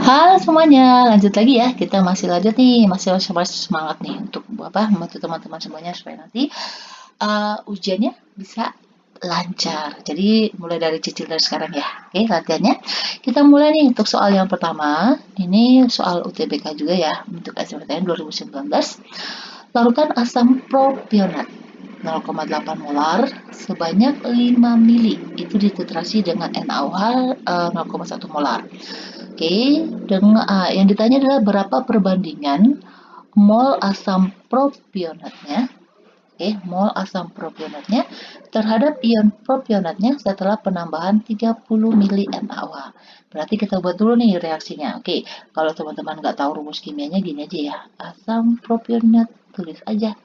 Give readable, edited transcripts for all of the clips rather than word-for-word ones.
Halo semuanya, lanjut lagi ya. Kita masih lanjut nih, masih semangat nih untuk apa? Membantu teman-teman semuanya supaya nanti ujiannya bisa lancar. Jadi mulai dari cicil dari sekarang ya. Oke, latihannya. Kita mulai nih untuk soal yang pertama. Ini soal UTBK juga ya untuk SNMPTN 2019. Larutan asam propionat 0,8 molar sebanyak 5 mili itu dititrasi dengan NaOH 0,1 molar. Oke, dengan yang ditanya adalah berapa perbandingan mol asam propionatnya, oke, mol asam propionatnya terhadap ion propionatnya setelah penambahan 30 mili NaOH. Berarti kita buat dulu nih reaksinya. Oke, kalau teman-teman nggak tahu rumus kimianya gini aja ya. Asam propionat, tulis aja.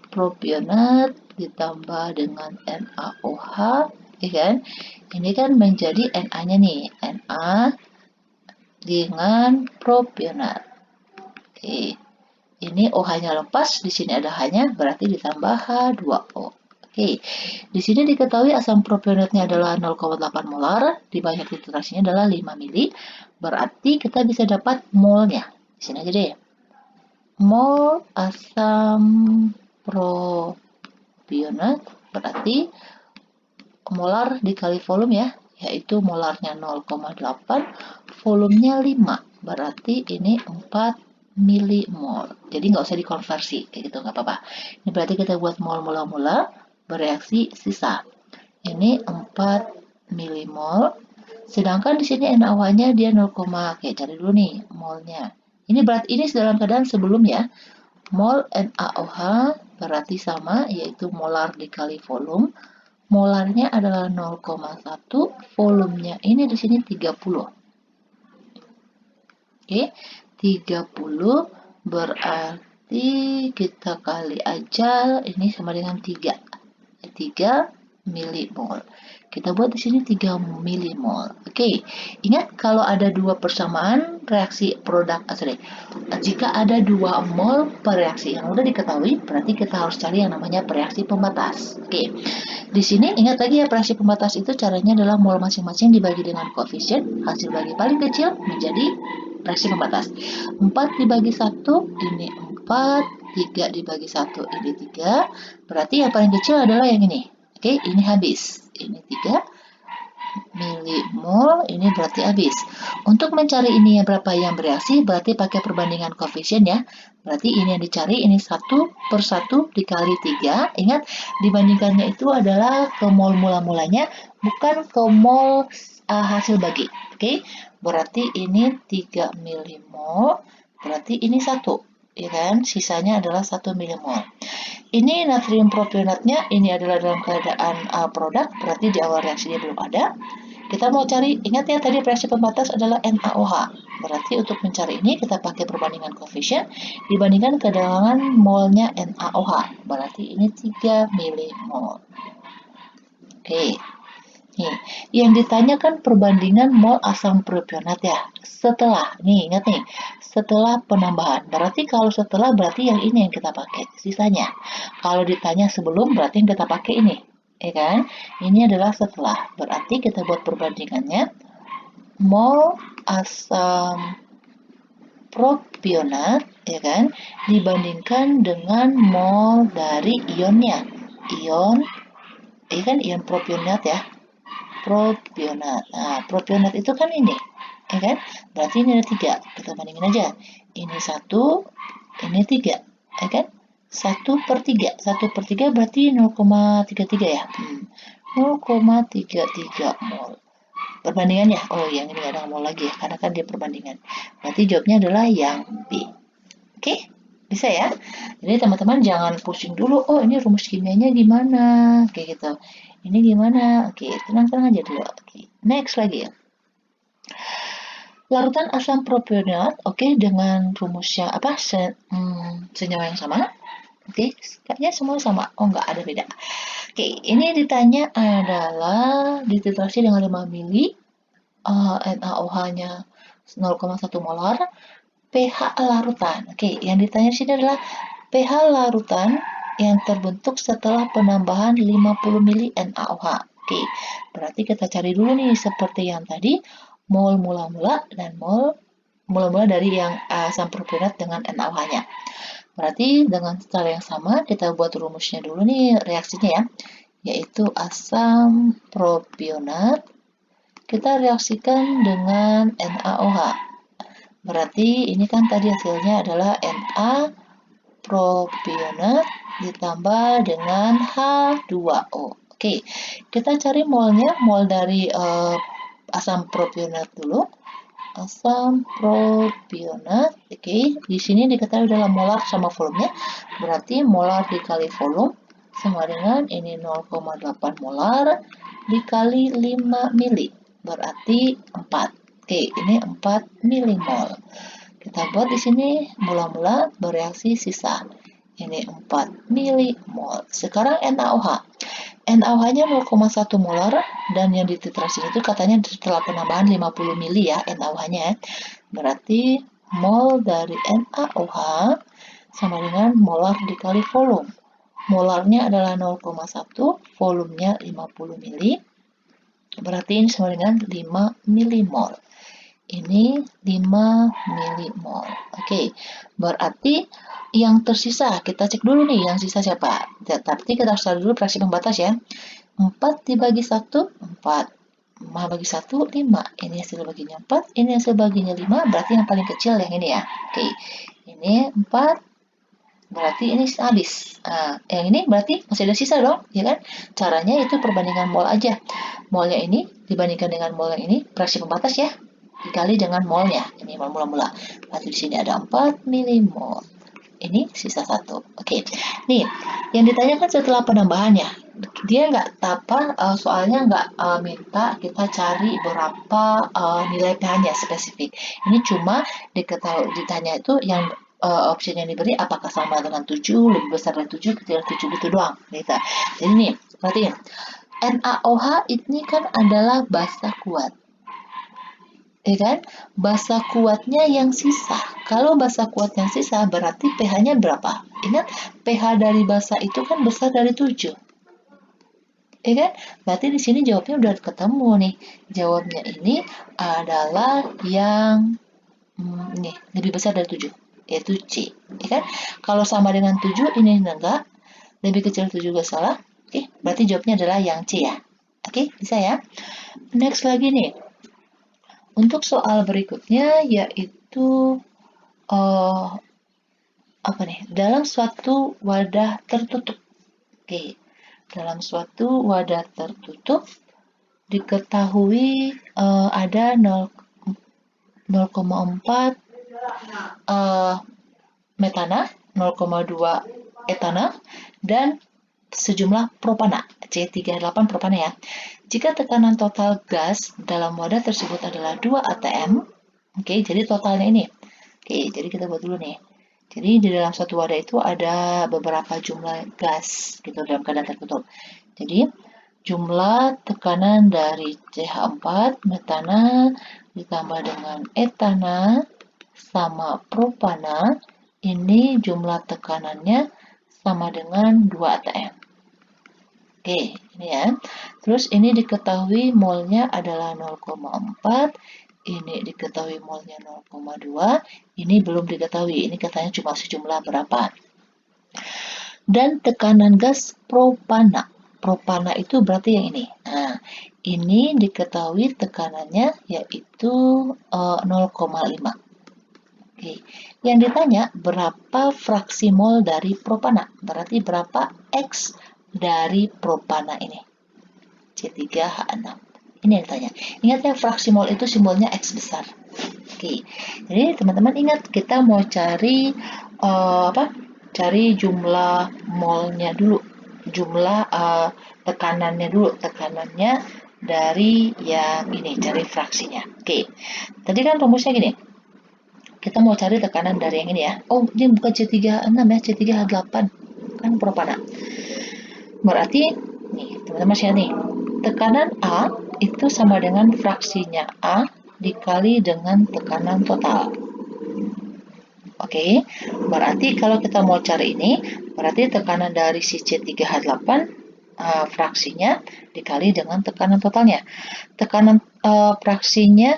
Propionat ditambah dengan NaOH, ya kan? Ini kan menjadi Na-nya nih, Na dengan propionat. Oke, ini OH-nya lepas, di sini ada H-nya, berarti ditambah H2O. Oke, di sini diketahui asam propionatnya adalah 0,8 molar, dibagi titrasinya adalah 5 mili, berarti kita bisa dapat molnya. Di sini aja deh. Mol asam propionat berarti molar dikali volume ya, yaitu molarnya 0,8, volumenya 5, berarti ini 4 milimol. Jadi nggak usah dikonversi, kayak gitu nggak apa-apa. Ini berarti kita buat mol mula-mula, bereaksi sisa. Ini 4 milimol, sedangkan di sini NaOH-nya dia 0, oke, cari dulu nih molnya. Ini berarti ini dalam keadaan sebelum ya. Mol NaOH berarti sama, yaitu molar dikali volume. Molarnya adalah 0,1, volumenya ini di sini 30. Oke, 30 berarti kita kali aja ini sama dengan 3. 3 milimol. Kita buat di sini 3 milimol. Oke, ingat kalau ada dua persamaan reaksi produk sorry. Jika ada 2 mol per reaksi yang udah diketahui, berarti kita harus cari yang namanya reaksi pembatas. Oke. Di sini ingat lagi ya, reaksi pembatas itu caranya adalah mol masing-masing dibagi dengan koefisien, hasil bagi paling kecil menjadi reaksi pembatas. 4 dibagi 1, ini 4, 3 dibagi 1, ini 3, berarti yang paling kecil adalah yang ini. Oke, ini habis. Ini 3 milimol, ini berarti habis. Untuk mencari ini yang berapa yang bereaksi, berarti pakai perbandingan koefisien ya. Berarti ini yang dicari, ini 1/1 dikali 3. Ingat, dibandingkannya itu adalah ke mol mula-mulanya, bukan ke mol hasil bagi. Oke, berarti ini 3 milimol, berarti ini 1. Ya kan, sisanya adalah 1 milimol. Ini natrium propionatnya, ini adalah dalam keadaan produk, berarti di awal reaksi dia belum ada. Kita mau cari, ingat ya tadi reaksi pembatas adalah NaOH. Berarti untuk mencari ini kita pakai perbandingan koefisien dibandingkan kedatangan molnya NaOH. Berarti ini 3 milimol. Oke. Nih, yang ditanyakan perbandingan mol asam propionat ya. Setelah, nih ingat nih, setelah penambahan. Berarti kalau setelah berarti yang ini yang kita pakai, sisanya. Kalau ditanya sebelum berarti yang kita pakai ini, ya kan? Ini adalah setelah. Berarti kita buat perbandingannya. Mol asam propionat, ya kan? Dibandingkan dengan mol dari ionnya. Ion, ini kan ion propionat ya. Propionat. Nah, propionat itu kan ini, ya kan? Berarti ini ada 3. Kita bandingin aja. Ini 1, ini 3, ya kan? 1/3. 1/3 berarti 0,33 ya. 0,33 mol. Perbandingannya, oh yang ini ada mol lagi ya, karena kan dia perbandingan. Berarti jawabnya adalah yang B. Oke? Bisa ya? Jadi teman-teman jangan pusing dulu, oh ini rumus kimianya gimana, kayak gitu. Ini gimana? Oke, tenang-tenang aja dulu. Oke, next lagi ya. Larutan asam propionat, oke, dengan rumusnya apa? Senyawa yang sama. Oke, kayaknya semua sama. Oh, nggak ada beda. Oke, ini ditanya adalah dititrasi dengan 5 mili, NaOH-nya 0,1 molar, pH larutan. Oke, yang ditanya di sini adalah pH larutan yang terbentuk setelah penambahan 50 mili NaOH. Oke, berarti kita cari dulu nih seperti yang tadi, mol mula-mula dan mol mula-mula dari yang asam propionat dengan NaOH-nya. Berarti dengan cara yang sama kita buat rumusnya dulu nih reaksinya ya, yaitu asam propionat kita reaksikan dengan NaOH. Berarti ini kan tadi hasilnya adalah Na propionat ditambah dengan H2O. Oke, kita cari molnya, mol dari asam propionat dulu. Asam propionat, oke, di sini diketahui dalam molar sama volumenya, berarti molar dikali volume sama dengan ini 0,8 molar dikali 5 mili, berarti 4. Oke, ini 4 milimol. Kita buat di sini mula-mula bereaksi sisa. Ini 4 milimol. Sekarang NaOH. NaOH-nya 0,1 molar dan yang dititrasi itu katanya setelah penambahan 50 mili ya NaOH-nya. Berarti mol dari NaOH sama dengan molar dikali volume. Molarnya adalah 0,1, volumenya 50 mili. Berarti ini sama dengan 5 milimol. Ini 5 milimol. Oke, berarti yang tersisa, kita cek dulu nih, yang sisa siapa? Tapi kita harus cari dulu fraksi pembatas ya. 4 dibagi 1, 4. 5 bagi 1, 5. Ini hasil baginya 4, ini hasil baginya 5, berarti yang paling kecil yang ini ya. Oke, ini 4, berarti ini habis. Nah, yang ini berarti masih ada sisa dong, ya kan? Caranya itu perbandingan mol aja. Molnya ini dibandingkan dengan mol yang ini, fraksi pembatas ya, dikali dengan molnya. Ini mol mula-mula. Berarti di sini ada 4 milimol. Ini sisa 1. Oke. Nih, yang ditanyakan setelah penambahan ya. Dia nggak soalnya nggak minta kita cari berapa nilai pH-nya spesifik. Ini cuma ditanya itu yang opsi yang diberi apakah sama dengan 7, lebih besar dari 7, kecil dari 7 gitu doang. Gitu. Jadi nih, perhatiin. NaOH ini kan adalah basa kuat. Ya kan? Basa kuatnya yang sisa. Kalau basa kuat yang sisa berarti pH-nya berapa? Ingat, pH dari basa itu kan besar dari 7. Ya kan? Berarti di sini jawabnya udah ketemu nih. Jawabnya ini adalah yang nih, lebih besar dari 7, yaitu C. Ya kan? Kalau sama dengan 7 ini enggak, lebih kecil 7 juga salah. Oke, berarti jawabnya adalah yang C ya. Oke, bisa ya. Next lagi nih. Untuk soal berikutnya yaitu apa nih? Dalam suatu wadah tertutup. Oke. Dalam suatu wadah tertutup diketahui ada 0,4 metana, 0,2 etana, dan sejumlah propana, C38 propana ya. Jika tekanan total gas dalam wadah tersebut adalah 2 atm, oke, jadi totalnya ini. Oke, jadi kita buat dulu nih. Jadi di dalam satu wadah itu ada beberapa jumlah gas gitu dalam keadaan tertutup. Jadi jumlah tekanan dari CH4 metana ditambah dengan etana sama propana, ini jumlah tekanannya sama dengan 2 atm. Oke, ini ya. Terus ini diketahui molnya adalah 0,4, ini diketahui molnya 0,2, ini belum diketahui, ini katanya cuma sejumlah berapa. Dan tekanan gas propana. Propana itu berarti yang ini. Nah, ini diketahui tekanannya yaitu 0,5. Oke. Yang ditanya berapa fraksi mol dari propana? Berarti berapa X dari propana ini? C3H6. Ini yang ditanya. Ingat ya, fraksi mol itu simbolnya X besar. Oke. Jadi teman-teman ingat kita mau cari Cari jumlah molnya dulu. Jumlah tekanannya dulu. Tekanannya dari yang ini, cari fraksinya. Oke. Tadi kan rumusnya gini. Kita mau cari tekanan dari yang ini ya. Oh, ini bukan C36 ya, C3H8. Kan propana. Berarti, nih, teman-teman lihat nih. Tekanan A itu sama dengan fraksinya A dikali dengan tekanan total. Oke, berarti kalau kita mau cari ini, berarti tekanan dari si C3H8 fraksinya dikali dengan tekanan totalnya. Tekanan fraksinya,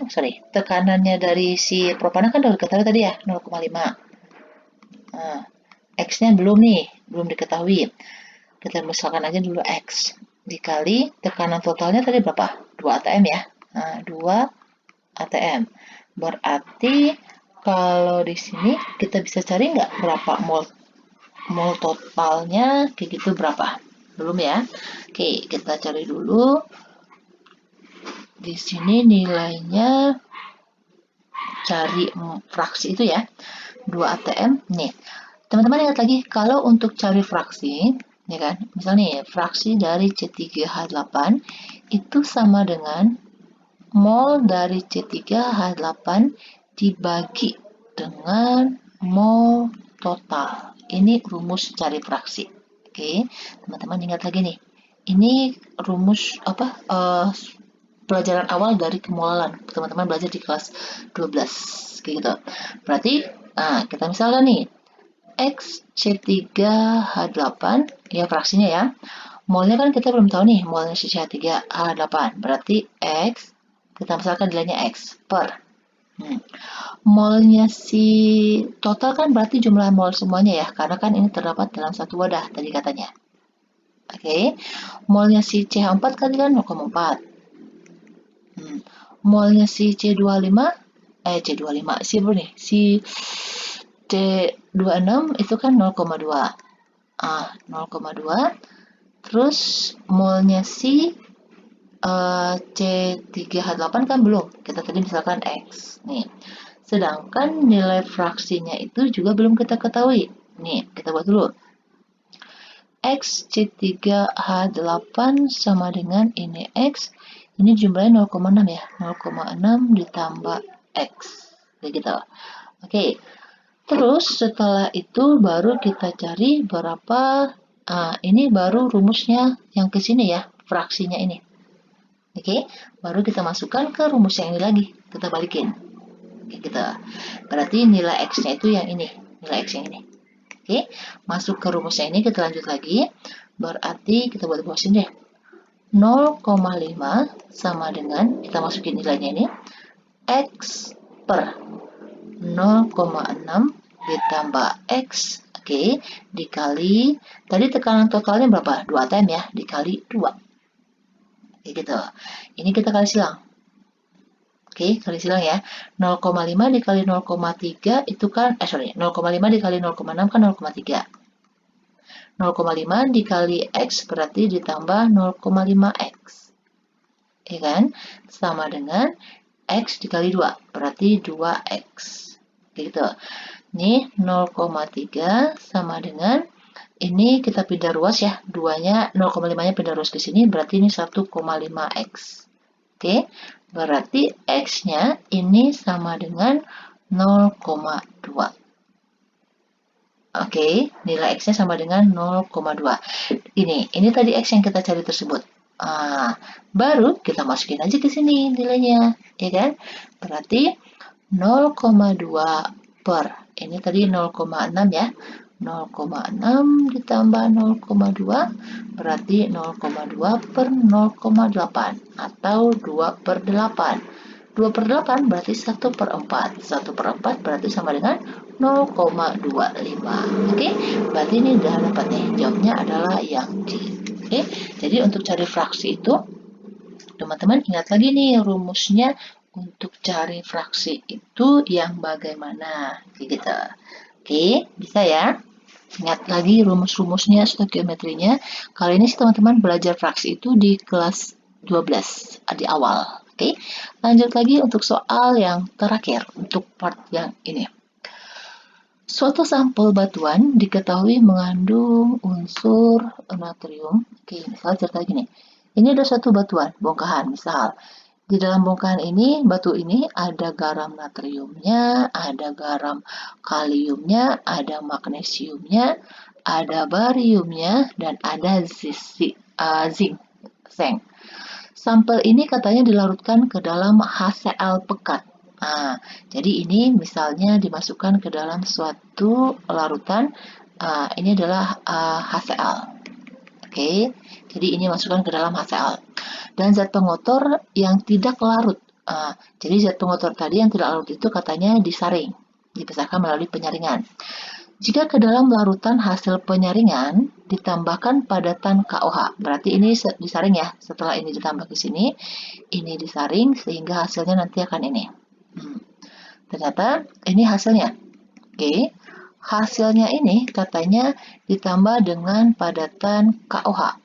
tekanannya dari si propanan kan udah diketahui tadi ya, 0,5. Nah, X-nya belum nih, belum diketahui. Kita misalkan aja dulu X. Dikali tekanan totalnya tadi berapa? 2 atm ya. Nah, 2 atm. Berarti kalau di sini kita bisa cari nggak berapa mol totalnya kayak gitu berapa? Belum ya. Oke, kita cari dulu. Di sini nilainya cari fraksi itu ya. 2 atm. Nih, teman-teman ingat lagi kalau untuk cari fraksi, ya kan? Misalnya nih, fraksi dari C3H8 itu sama dengan mol dari C3H8 dibagi dengan mol total. Ini rumus cari fraksi. Oke, teman-teman ingat lagi nih. Ini rumus apa? Pelajaran awal dari kemolalan. Teman-teman belajar di kelas 12 kayak gitu. Berarti kita misalkan nih X C3H8 ya fraksinya ya. Molnya kan kita belum tahu nih molnya C3H8. Berarti X kita misalkan nilainya X per molnya si total kan berarti jumlah mol semuanya ya, karena kan ini terdapat dalam satu wadah tadi katanya. Oke, molnya si CH4 kali kan 0,4. Molnya si C25 si berapa nih? Si C26 itu kan 0,2. 0,2. Terus molnya si C3H8 kan belum. Kita tadi misalkan X. Nih. Sedangkan nilai fraksinya itu juga belum kita ketahui. Nih, kita buat dulu. X C3H8 sama dengan ini X. Ini jumlahnya 0,6 ya. 0,6 ditambah X. Kayak gitu. Oke. Terus setelah itu baru kita cari berapa. Ini baru rumusnya yang ke sini ya. Fraksinya ini. Oke. Baru kita masukkan ke rumus yang ini lagi. Kita balikin. Oke, gitu. Berarti nilai X-nya itu yang ini. Nilai X yang ini. Oke. Masuk ke rumusnya ini. Kita lanjut lagi. Berarti kita buat bawah sini deh. 0,5 sama dengan, kita masukin nilainya ini, X per 0,6 ditambah X, oke, dikali, tadi tekanan totalnya berapa? 2 atm ya, dikali 2. Oke, gitu. Ini kita kali silang. Oke, kali silang ya. 0,5 dikali 0,3 itu kan, 0,5 dikali 0,6 kan 0,3. 0,5 dikali X berarti ditambah 0,5X. Ya kan? Sama dengan X dikali 2, berarti 2X. Gitu. Ini 0,3 sama dengan, ini kita pindah ruas ya, 2-nya, 0,5-nya pindah ruas ke sini, berarti ini 1,5X. Oke, berarti X-nya ini sama dengan 0,2. Oke, nilai X-nya sama dengan 0,2. Ini tadi X yang kita cari tersebut. Baru kita masukin aja ke sini nilainya, ya kan? Berarti 0,2 per, ini tadi 0,6 ya. 0,6 ditambah 0,2 berarti 0,2 per 0,8 atau 2 per 8. 2 per 8 berarti 1 per 4. 1 per 4 berarti sama dengan 0,25. Oke, berarti ini udah dapat nih. Jawabnya adalah yang D. Oke, jadi untuk cari fraksi itu, teman-teman ingat lagi nih rumusnya untuk cari fraksi itu yang bagaimana. Gitu. Oke, bisa ya? Ingat lagi rumus-rumusnya, stoikiometrinya. Kali ini sih teman-teman belajar fraksi itu di kelas 12 di awal. Oke, lanjut lagi untuk soal yang terakhir untuk part yang ini. Suatu sampel batuan diketahui mengandung unsur natrium. Oke, misalnya cerita gini. Ini ada satu batuan, bongkahan, misal. Di dalam bongkahan ini, batu ini ada garam natriumnya, ada garam kaliumnya, ada magnesiumnya, ada bariumnya, dan ada zinc. Sampel ini katanya dilarutkan ke dalam HCl pekat. Jadi ini misalnya dimasukkan ke dalam suatu larutan, ini adalah HCl. Oke, jadi ini masukkan ke dalam HCl. Dan zat pengotor yang tidak larut. Jadi zat pengotor tadi yang tidak larut itu katanya disaring, dipisahkan melalui penyaringan. Jika ke dalam larutan hasil penyaringan ditambahkan padatan KOH, berarti ini disaring ya. Setelah ini ditambah ke sini, ini disaring sehingga hasilnya nanti akan ini. Ternyata ini hasilnya. Oke, hasilnya ini katanya ditambah dengan padatan KOH.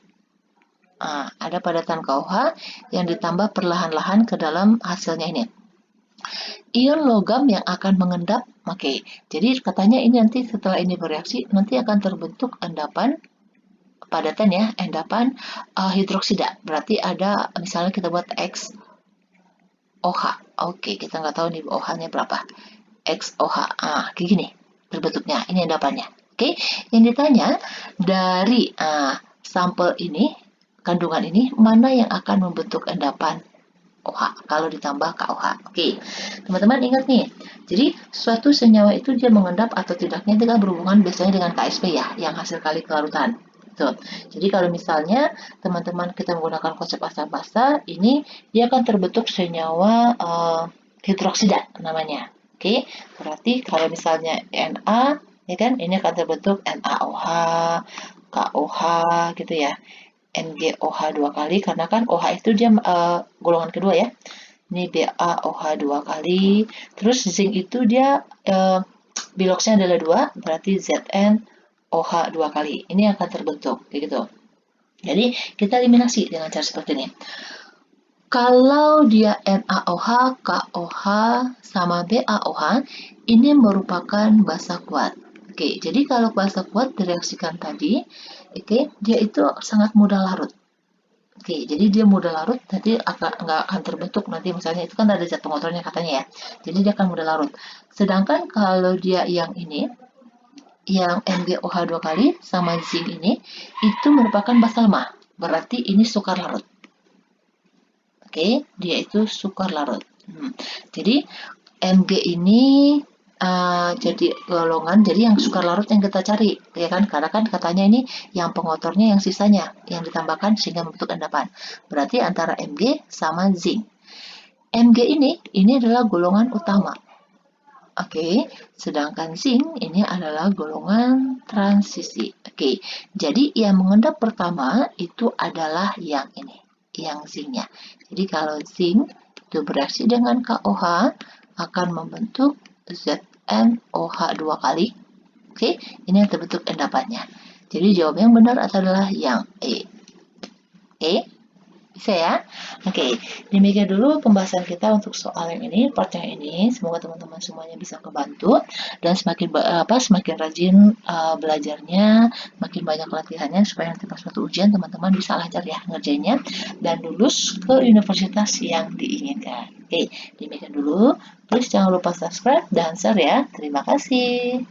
Ada padatan KOH yang ditambah perlahan-lahan ke dalam hasilnya ini. Ion logam yang akan mengendap, oke. Jadi katanya ini nanti setelah ini bereaksi, nanti akan terbentuk endapan padatan ya, endapan hidroksida. Berarti ada, misalnya kita buat XOH. Oke, kita nggak tahu nih OH-nya berapa. XOH, kayak gini terbentuknya. Ini endapannya. Oke, yang ditanya dari sampel ini, kandungan ini, mana yang akan membentuk endapan OH kalau ditambah KOH. Oke, teman-teman ingat nih. Jadi suatu senyawa itu dia mengendap atau tidaknya itu kan berhubungan biasanya dengan KSP ya, yang hasil kali kelarutan. Tuh. Jadi kalau misalnya teman-teman kita menggunakan konsep asam basa, ini dia akan terbentuk senyawa hidroksida namanya. Oke, berarti kalau misalnya Na, ya kan, ini akan terbentuk NaOH, KOH gitu ya. NGOH 2 kali karena kan OH itu dia golongan kedua ya. Ini BaOH 2 kali. Terus zinc itu dia biloxnya adalah 2, berarti ZnOH 2 kali. Ini akan terbentuk kayak gitu. Jadi kita eliminasi dengan cara seperti ini. Kalau dia NaOH, KOH sama BaOH, ini merupakan basa kuat. Oke, jadi kalau basa kuat direaksikan tadi, oke, dia itu sangat mudah larut. Oke, jadi dia mudah larut, jadi nggak akan terbentuk nanti misalnya itu kan ada zat pengotornya katanya ya. Jadi dia akan mudah larut. Sedangkan kalau dia yang ini, yang NgOH 2 kali sama zinc ini, itu merupakan basa lemah. Berarti ini sukar larut. Oke, dia itu sukar larut. Jadi Mg ini jadi golongan, jadi yang sukar larut yang kita cari, ya kan? Karena kan katanya ini yang pengotornya yang sisanya yang ditambahkan sehingga membentuk endapan. Berarti antara Mg sama zinc. Mg ini adalah golongan utama. Oke, sedangkan zinc ini adalah golongan transisi. Oke, jadi yang mengendap pertama itu adalah yang ini, yang zinc-nya. Jadi kalau zinc itu bereaksi dengan KOH akan membentuk ZnOH 2 kali. Oke, ini yang terbentuk endapannya. Jadi jawab yang benar adalah yang E. Oke, bisa ya? Oke, demikian dulu pembahasan kita untuk soal yang ini, part yang ini. Semoga teman-teman semuanya bisa kebantu dan semakin rajin belajarnya, makin banyak latihannya supaya nanti pas suatu ujian teman-teman bisa lancar ya ngerjainnya dan lulus ke universitas yang diinginkan. Oke, demikian dulu. Please jangan lupa subscribe dan share ya. Terima kasih.